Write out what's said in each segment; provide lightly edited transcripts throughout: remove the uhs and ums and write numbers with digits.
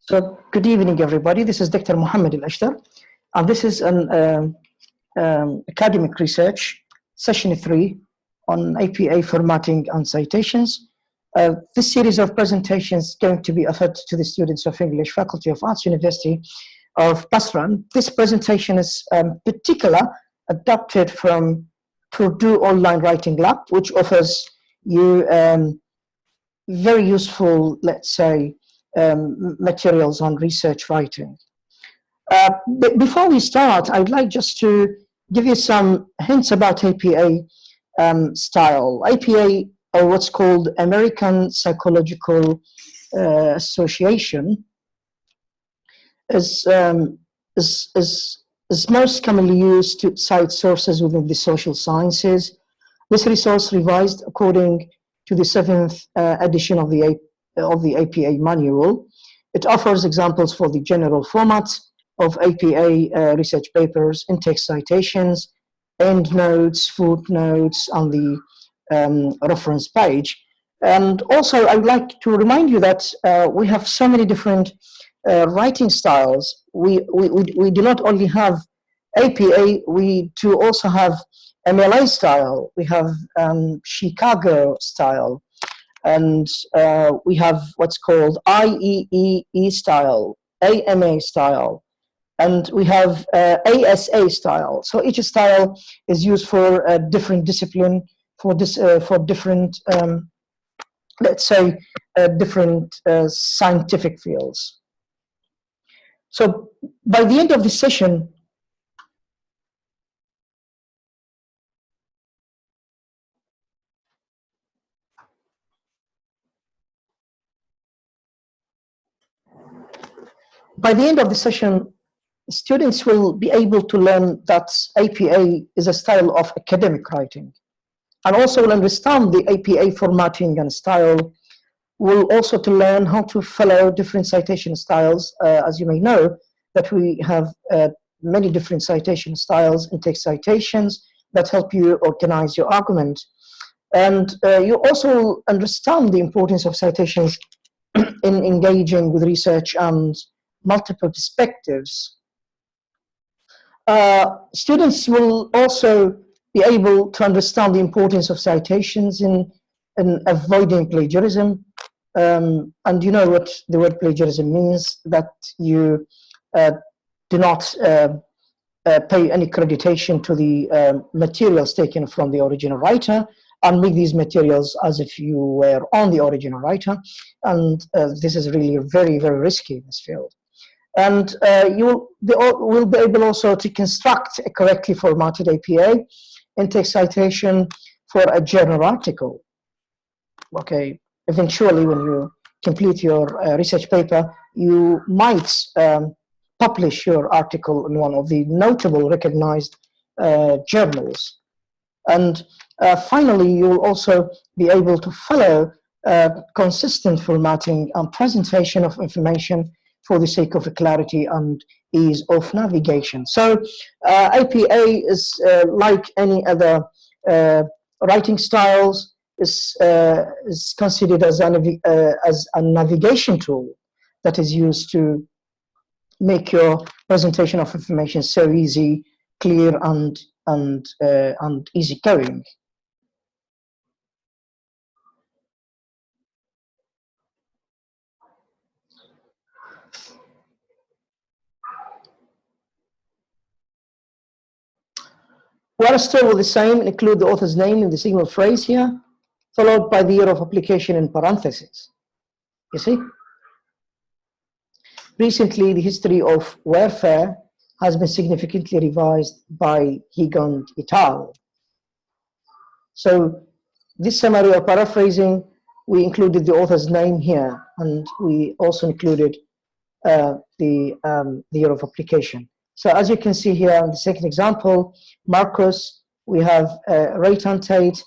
So, good evening, everybody. This is Dr. Mohammed Al-Ashtar, and this is an academic research, session 3 on APA formatting and citations. This series of presentations is going to be offered to the students of English, Faculty of Arts, University of Basra. This presentation is particular adapted from Purdue Online Writing Lab, which offers you very useful, let's say, materials on research writing. But before we start, I'd like just to give you some hints about APA style. APA, or what's called American Psychological Association, is most commonly used to cite sources within the social sciences. This resource revised according to the 7th edition of the APA manual. It offers examples for the general format of APA research papers, in-text citations, endnotes, footnotes on the reference page. And also, I would like to remind you that we have so many different writing styles. We do not only have APA, we do also have MLA style, we have Chicago style, and we have what's called IEEE style, AMA style, and we have ASA style. So each style is used for a different discipline, for different, let's say, different scientific fields. So by the end of the session, students will be able to learn that APA is a style of academic writing, and also will understand the APA formatting and style. Will also to learn how to follow different citation styles. As you may know, that we have many different citation styles, in-text citations that help you organize your argument. And you also understand the importance of citations in engaging with research and multiple perspectives. Students will also be able to understand the importance of citations in avoiding plagiarism. And you know what the word plagiarism means, that you do not pay any creditation to the materials taken from the original writer, and make these materials as if you were on the original writer. And this is really very, very risky in this field. And you will be able also to construct a correctly formatted APA in-text citation for a journal article. Okay, eventually when you complete your research paper, you might publish your article in one of the notable recognized journals. And finally, you will also be able to follow consistent formatting and presentation of information for the sake of clarity and ease of navigation. So APA is like any other writing styles, is considered as a navigation tool that is used to make your presentation of information so easy, clear, and easygoing. We are still with the same, include the author's name in the single phrase here, followed by the year of application in parentheses. You see? Recently, the history of warfare has been significantly revised by Higgins et al. So this summary or paraphrasing, we included the author's name here, and we also included the year of application. So as you can see here in the second example, Marcus, we have rate and Tate,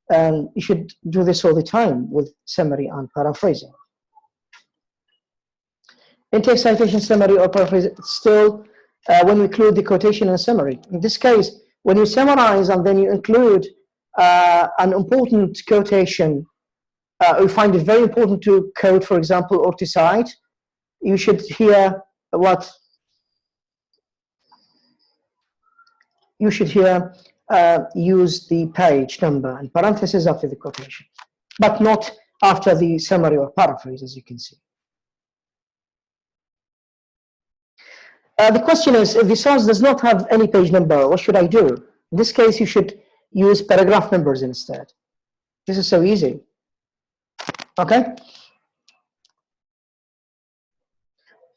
and you should do this all the time with summary and paraphrasing. In-text citation summary or paraphrasing, still when we include the quotation and summary. In this case, when you summarize and then you include an important quotation, we find it very important to quote, for example, or to cite. you should hear what you should here use the page number and parentheses after the quotation, but not after the summary or paraphrase, as you can see. The question is, if the source does not have any page number, what should I do? In this case, you should use paragraph numbers instead. This is so easy. Okay?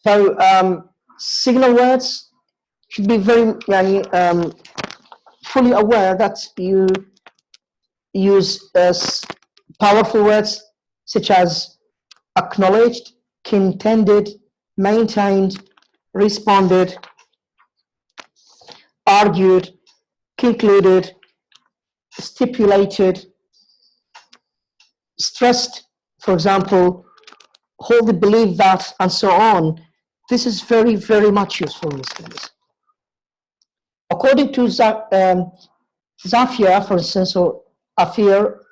So signal words should be very fully aware that you use powerful words such as acknowledged, contended, maintained, responded, argued, concluded, stipulated, stressed, for example, hold the belief that, and so on. This is very, very much useful in this case. According to Zafir, for instance, or Afir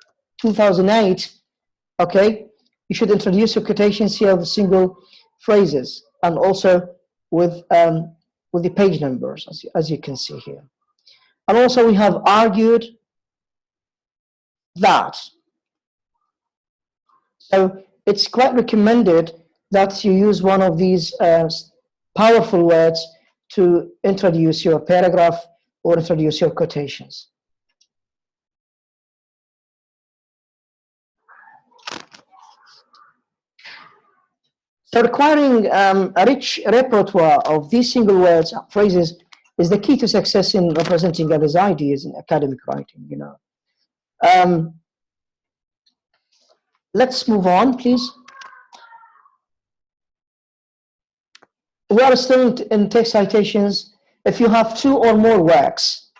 2008, okay, you should introduce your quotations here with single phrases and also with the page numbers, as you can see here. And also we have argued that. So it's quite recommended that you use one of these powerful words to introduce your paragraph or introduce your quotations. So requiring a rich repertoire of these single words, phrases, is the key to success in representing others' ideas in academic writing, you know. Let's move on, please. We are still in text citations. If you have two or more works,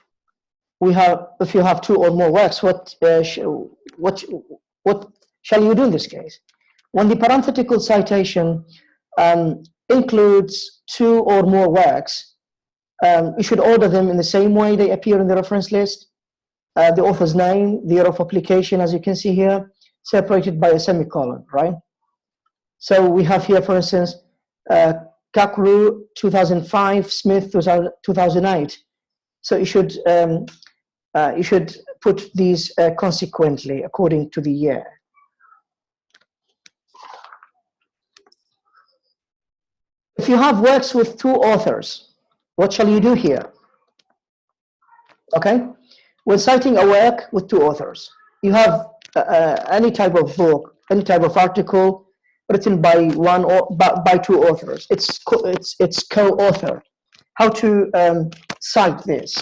if you have two or more works, what shall you do in this case? When the parenthetical citation includes two or more works, you should order them in the same way they appear in the reference list. The author's name, the year of publication, as you can see here, separated by a semicolon, right? So we have here, for instance, Kakru 2005, Smith 2008. So you should put these consequently according to the year. If you have works with two authors, what shall you do here? Okay, when citing a work with two authors, you have any type of book, any type of article written by one or by two authors. It's co-author. How to cite this?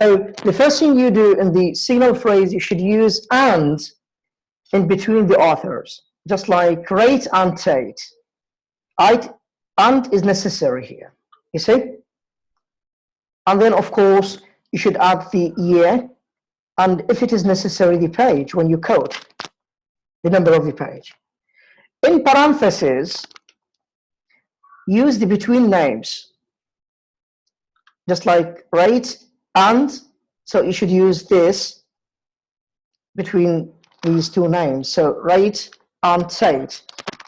So the first thing you do in the signal phrase, you should use and in between the authors, just like rate and cite. And is necessary here, you see? And then, of course, you should add the year, and if it is necessary, the page when you quote, the number of the page. In parentheses, use the between names, just like rate and, so you should use this between these two names. So rate and cite,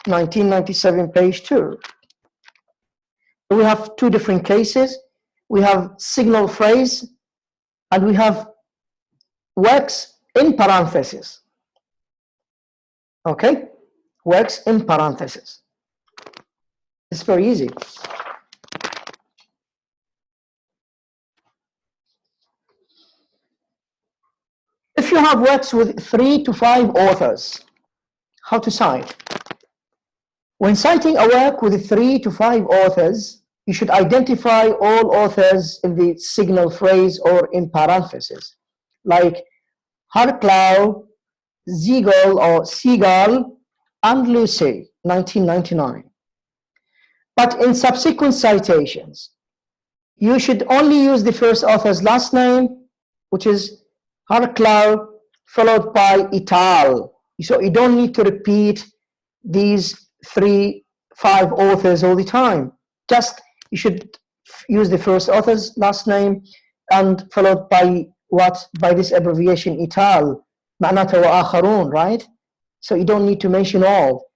1997, page 2. We have two different cases. We have signal phrase, and we have works in parentheses. Okay, works in parentheses. It's very easy. If you have works with 3 to 5 authors, how to cite? When citing a work with 3 to 5 authors, you should identify all authors in the signal phrase or in parentheses, like Hartlau, Siegel or Seagal, and Lucy, 1999. But in subsequent citations, you should only use the first author's last name, which is Hartlau, followed by et al. So you don't need to repeat these 3, 5 authors all the time. Just you should use the first author's last name and followed by what? By this abbreviation et al. معناتها وآخرون, right? So you don't need to mention all.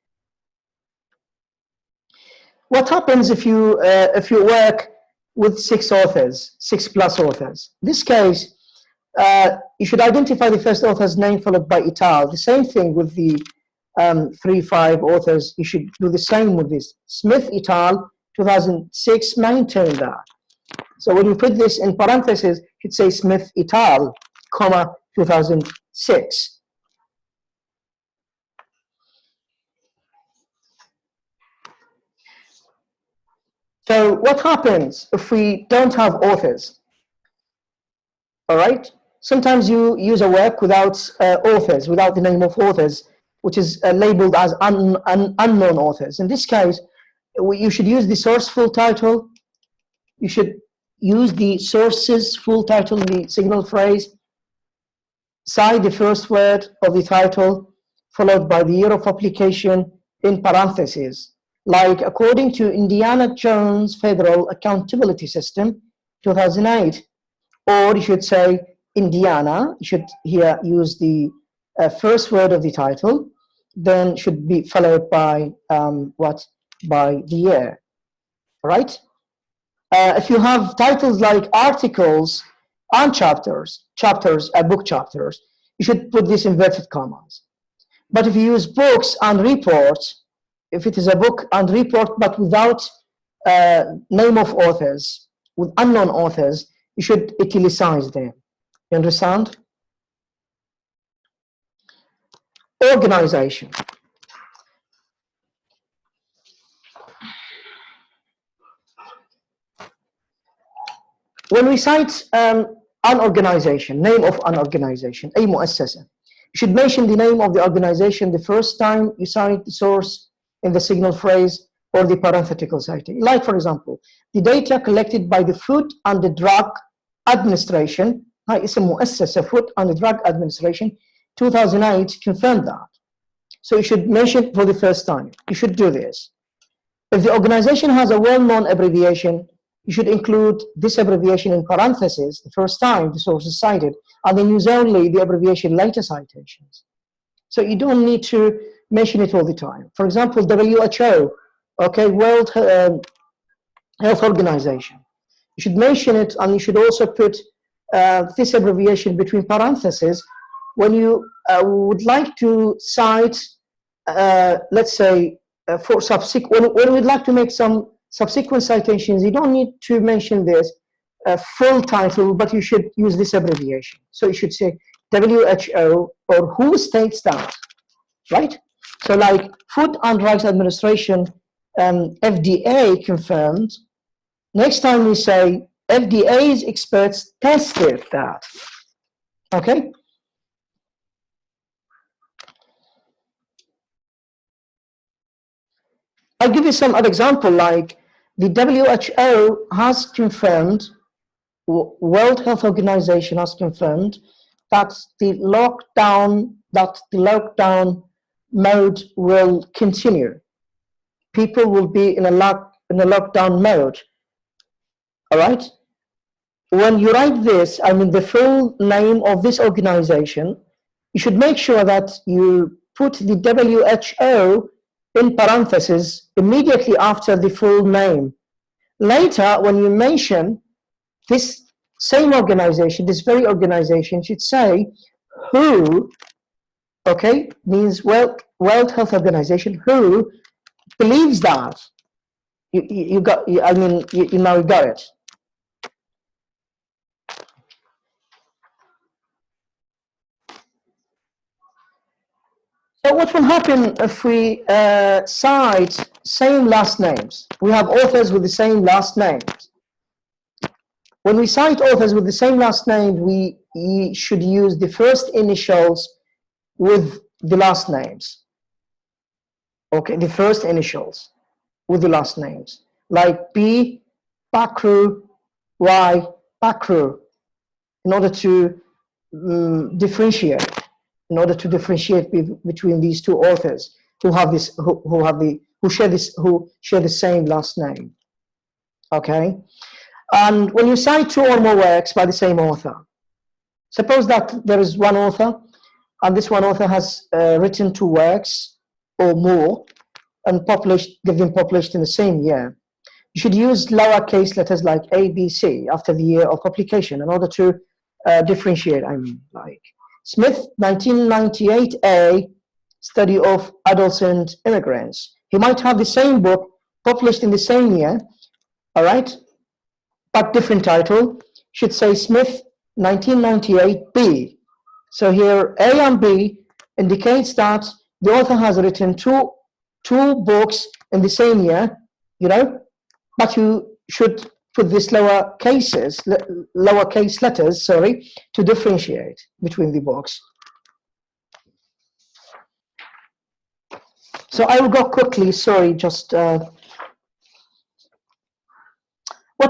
What happens if you work with 6+ authors? In this case, you should identify the first author's name followed by et al. The same thing with the 3-5 authors. You should do the same with this. Smith et al. 2006, maintain that. So when you put this in parentheses, you should say Smith et al., comma, 2006. So what happens if we don't have authors? All right. Sometimes you use a work without authors, without the name of authors, which is labeled as unknown authors. In this case, you should use the source full title. You should use the source's full title, the signal phrase, cite the first word of the title, followed by the year of publication in parentheses. Like according to Indiana Jones Federal Accountability System, 2008. Or you should say Indiana, you should here use the first word of the title, then should be followed by by the year, right? If you have titles like articles and chapters, book chapters, you should put this inverted commas. But if you use books and reports, if it is a book and report but without name of authors, with unknown authors, you should italicize them. You understand? Organization. When we cite an organization, name of an organization, أي مؤسسة, you should mention the name of the organization the first time you cite the source in the signal phrase or the parenthetical citing. Like, for example, the data collected by the Food and the Drug Administration, هاي اسم مؤسسة Food and the Drug Administration, 2008, confirmed that. So you should mention for the first time. You should do this. If the organization has a well-known abbreviation, you should include this abbreviation in parentheses the first time the source is cited, and then use only the abbreviation later citations. So you don't need to mention it all the time. For example, WHO, okay, World Health Organization. You should mention it, and you should also put this abbreviation between parentheses when you would like to cite, let's say, for subsequent, when we'd like to make some subsequent citations, you don't need to mention this full title, but you should use this abbreviation. So you should say WHO, or who states that, right? So like Food and Drugs Administration, FDA confirmed. Next time we say FDA's experts tested that, okay? I'll give you some other example, like the WHO has confirmed, World Health Organization has confirmed that the lockdown mode will continue. People will be in a lockdown mode. All right. When you write this, I mean the full name of this organization, you should make sure that you put the WHO in parentheses immediately after the full name. Later, when you mention this same organization, this very organization, should say who, okay, means World Health Organization, who believes that. You now got it. So what will happen if we cite same last names? We have authors with the same last names. When we cite authors with the same last name, we should use the first initials with the last names. Okay, the first initials with the last names. Like B, Bakru, Y, Bakru, in order to differentiate. In order to differentiate between these two authors who have this, who share the same last name. Okay, and when you cite two or more works by the same author, suppose that there is one author, and this one author has written two works or more, and give them published in the same year. You should use lowercase letters like A, B, C after the year of publication in order to differentiate. I mean, like Smith, 1998 A, Study of Adolescent Immigrants. He might have the same book published in the same year, all right, but different title. Should say Smith, 1998 B. So here A and B indicates that the author has written two books in the same year, you know, but you should put this lowercase letters, sorry, to differentiate between the books. So I will go quickly, sorry, just what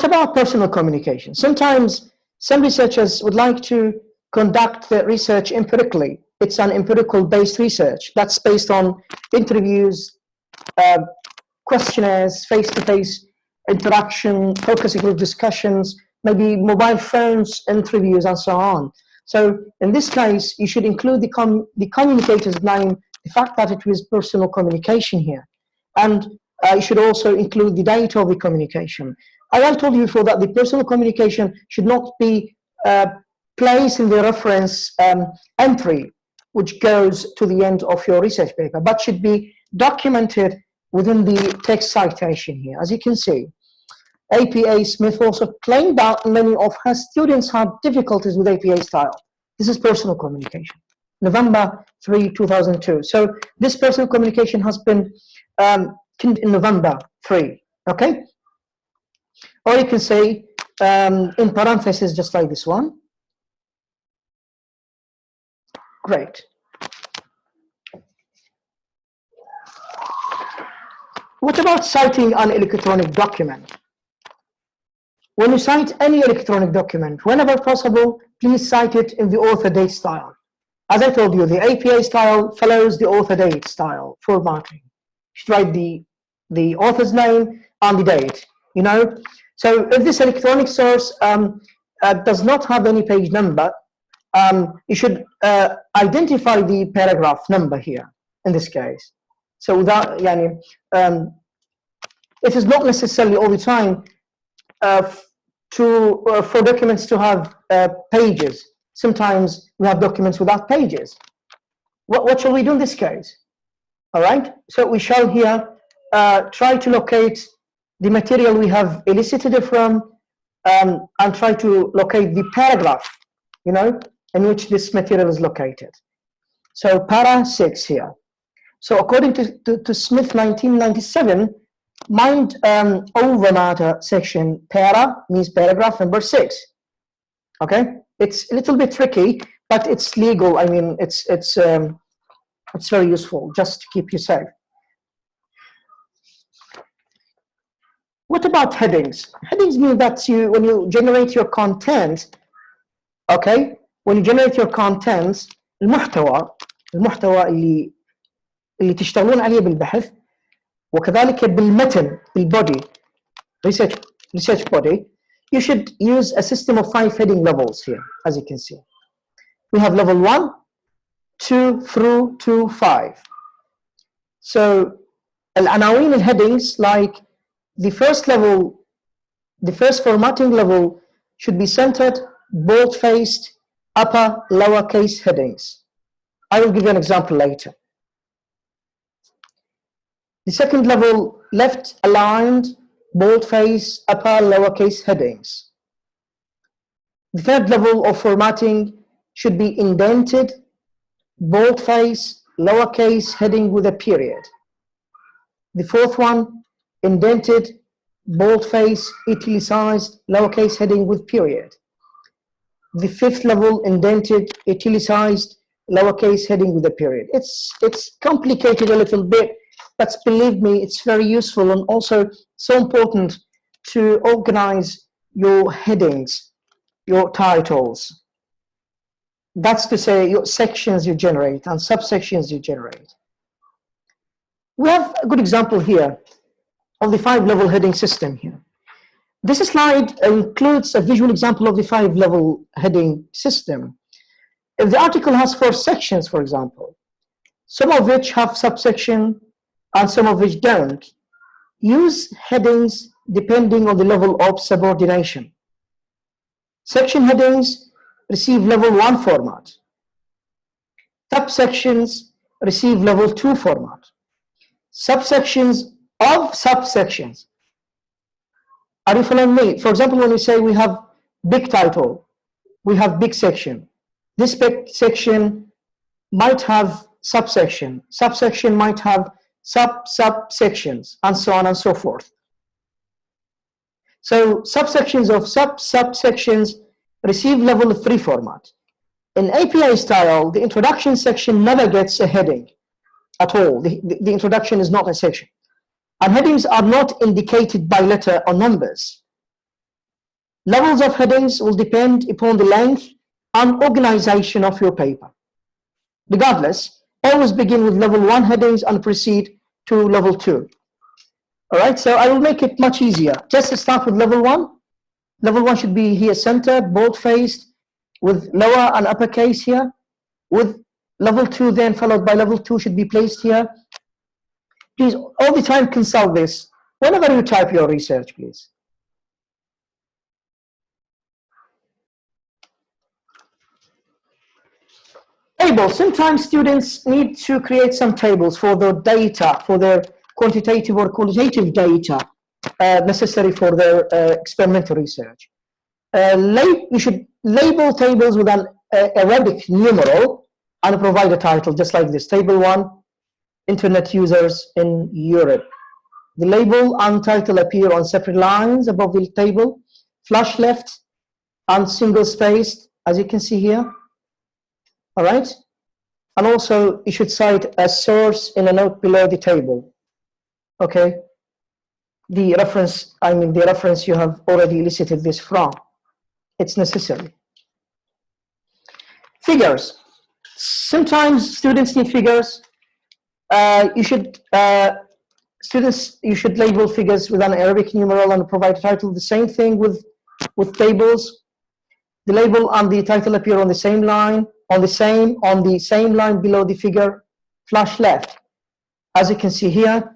about personal communication? Sometimes some researchers would like to conduct the research empirically. It's an empirical based research that's based on interviews, questionnaires, face-to-face interaction, focus group discussions, maybe mobile phones interviews, and so on. So in this case, you should include the communicator's name, the fact that it was personal communication here. And you should also include the date of the communication. I told you before that the personal communication should not be placed in the reference entry, which goes to the end of your research paper, but should be documented within the text citation here. As you can see, APA Smith also claimed that many of her students had difficulties with APA style. This is personal communication. November 3, 2002. So this personal communication has been in November 3, okay? Or you can say in parentheses, just like this one. Great. What about citing an electronic document? When you cite any electronic document, whenever possible, please cite it in the author date style. As I told you, the APA style follows the author date style formatting. You should write the author's name and the date, you know. So if this electronic source does not have any page number, you should identify the paragraph number here in this case. So that, it is not necessarily all the time for documents to have pages. Sometimes we have documents without pages. What shall we do in this case? All right, so we shall here try to locate the material we have elicited it from and try to locate the paragraph, you know, in which this material is located. So para 6 here. So according to Smith 1997, mind over matter section, para means paragraph number 6. Okay, it's a little bit tricky, but it's legal. I mean, it's very useful just to keep you safe. What about headings? Headings mean that when you generate your content, okay, when you generate your contents, المحتوى اللي تشتغلون عليه بالبحث وكذلك بالمتن بالbody research body, you should use a system of 5 heading levels here, as you can see. We have level 1, 2 through to 5. So العناوين الheadings, like the first level, the first formatting level should be centered, bold-faced, upper, lowercase headings. I will give you an example later. The second level, left aligned, bold-faced, upper, lowercase headings. The third level of formatting should be indented, bold-faced, lowercase heading with a period. The fourth one, indented, bold-faced, italicized, lowercase heading with period. The fifth level, indented, italicized, lowercase heading with a period. It's complicated a little bit, but believe me, it's very useful and also so important to organize your headings, your titles. That's to say, your sections you generate and subsections you generate. We have a good example here of the 5-level heading system here. This slide includes a visual example of the 5-level heading system. If the article has 4 sections, for example, some of which have subsection, and some of which don't. Use headings depending on the level of subordination. Section headings receive level 1 format. Subsections receive level 2 format. Subsections of subsections. Are you following me? For example, when we say we have big title, we have big section. This big section might have subsection. Subsection might have subsections, and so on and so forth. So subsections of subsections receive level 3 format. In APA style, the introduction section never gets a heading at all. The introduction is not a section. And headings are not indicated by letter or numbers. Levels of headings will depend upon the length and organization of your paper. Regardless, always begin with level 1 headings and proceed to level 2. All right, so I will make it much easier. Just start with level 1. Level 1 should be here centered, bold-faced, with lower and uppercase here. With level 2 then followed by level 2 should be placed here. Please, all the time consult this whenever you type your research, please. Tables. Sometimes students need to create some tables for their data, for their quantitative or qualitative data necessary for their experimental research. You should label tables with an Arabic numeral and provide a title, just like this. Table 1, Internet users in Europe. The label and title appear on separate lines above the table, flush left and single spaced, as you can see here. All right, and also you should cite a source in a note below the table. Okay, the reference you have already elicited this from. It's necessary. Figures. Sometimes students need figures. You should label figures with an Arabic numeral and provide a title. The same thing with tables. The label and the title appear on the same line, on the same line below the figure, flush left. As you can see here,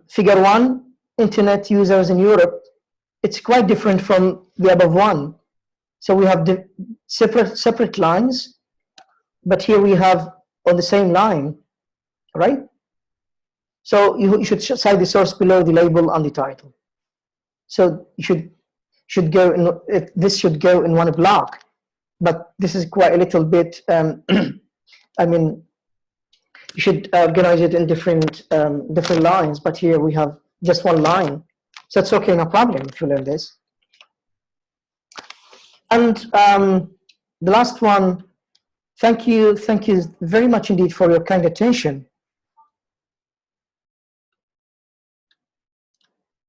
figure 1, Internet users in Europe. It's quite different from the above one. So we have separate lines, but here we have on the same line, right? So you should cite the source below the label and the title. So you should go in, this should go in one block, but this is quite a little bit. I mean, you should organize it in different lines, but here we have just one line, so it's okay, no problem if you learn this. And the last one, thank you very much indeed for your kind attention.